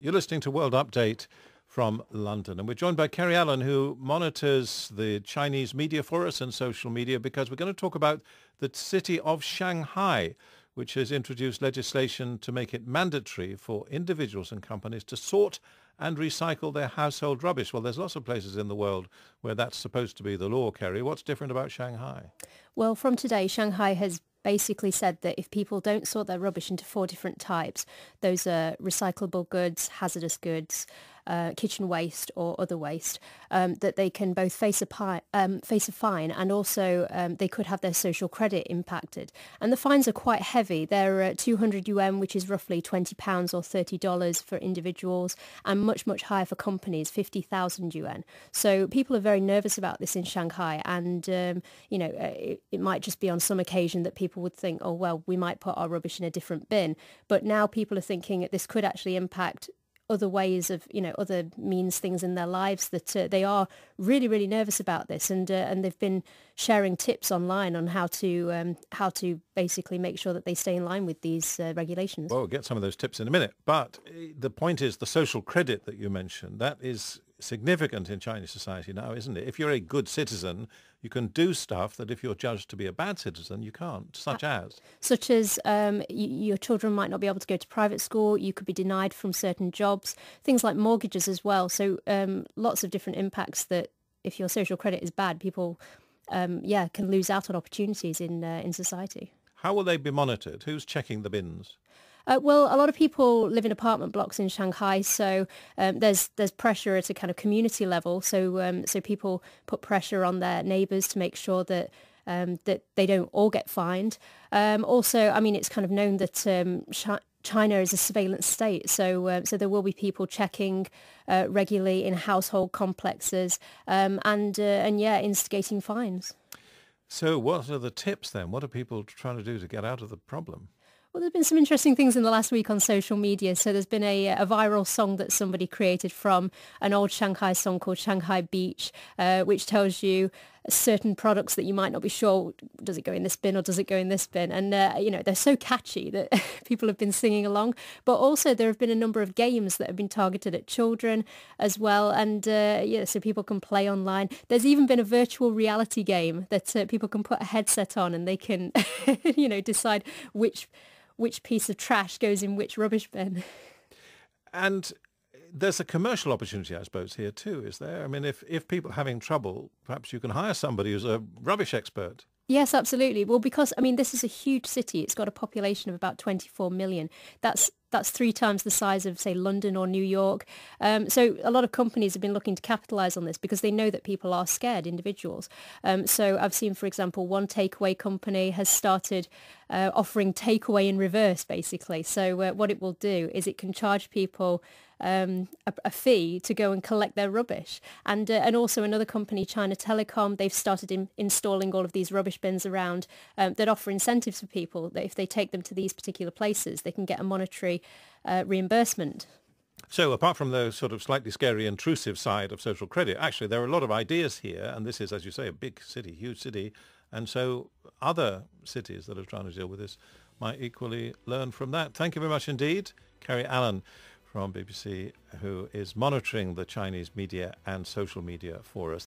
You're listening to World Update from London, and we're joined by Kerry Allen, who monitors the Chinese media for us and social media, because we're going to talk about the city of Shanghai, which has introduced legislation to make it mandatory for individuals and companies to sort and recycle their household rubbish. Well, there's lots of places in the world where that's supposed to be the law, Kerry. What's different about Shanghai? Well, from today, Shanghai has basically said that if people don't sort their rubbish into 4 different types, those are recyclable goods, hazardous goods, kitchen waste or other waste, that they can both face a fine and also they could have their social credit impacted. And the fines are quite heavy. They're 200 yuan, which is roughly £20 or $30 for individuals, and much, much higher for companies, 50,000 yuan. So people are very nervous about this in Shanghai, and it might just be on some occasion that people would think, oh, well, we might put our rubbish in a different bin. But now people are thinking that this could actually impact other ways of, other means things in their lives, that they are really, really nervous about this. And they've been sharing tips online on how to basically make sure that they stay in line with these regulations. Well, we'll get some of those tips in a minute. But the point is the social credit that you mentioned, that is significant in Chinese society now, isn't it? If you're a good citizen, you can do stuff that if you're judged to be a bad citizen, you can't, such as your children might not be able to go to private school. You could be denied from certain jobs, things like mortgages as well. So lots of different impacts that if your social credit is bad, people can lose out on opportunities in society. How will they be monitored? Who's checking the bins? Well, a lot of people live in apartment blocks in Shanghai, so there's pressure at a kind of community level. So people put pressure on their neighbours to make sure that that they don't all get fined. Also, I mean, it's kind of known that China is a surveillance state, so there will be people checking regularly in household complexes and instigating fines. So what are the tips then? What are people trying to do to get out of the problem? Well, there's been some interesting things in the last week on social media. So there's been a viral song that somebody created from an old Shanghai song called Shanghai Beach, which tells you certain products that you might not be sure, does it go in this bin or does it go in this bin? And, they're so catchy that people have been singing along. But also there have been a number of games that have been targeted at children as well. And, so people can play online. There's even been a virtual reality game that people can put a headset on and they can, decide which piece of trash goes in which rubbish bin. And there's a commercial opportunity, I suppose, here too, is there? I mean, if people are having trouble, perhaps you can hire somebody who's a rubbish expert. Yes, absolutely. Well, because, this is a huge city. It's got a population of about 24 million. That's 3 times the size of, say, London or New York. So a lot of companies have been looking to capitalise on this because they know that people are scared, individuals. So I've seen, for example, one takeaway company has started offering takeaway in reverse, basically. So what it will do is it can charge people a fee to go and collect their rubbish. And also another company, China Telecom, they've started installing all of these rubbish bins around that offer incentives for people that if they take them to these particular places, they can get a monetary reimbursement. So apart from the sort of slightly scary, intrusive side of social credit, actually there are a lot of ideas here, and this is, as you say, a big city, huge city, and so other cities that are trying to deal with this might equally learn from that. Thank you very much indeed, Kerry Allen from BBC, who is monitoring the Chinese media and social media for us.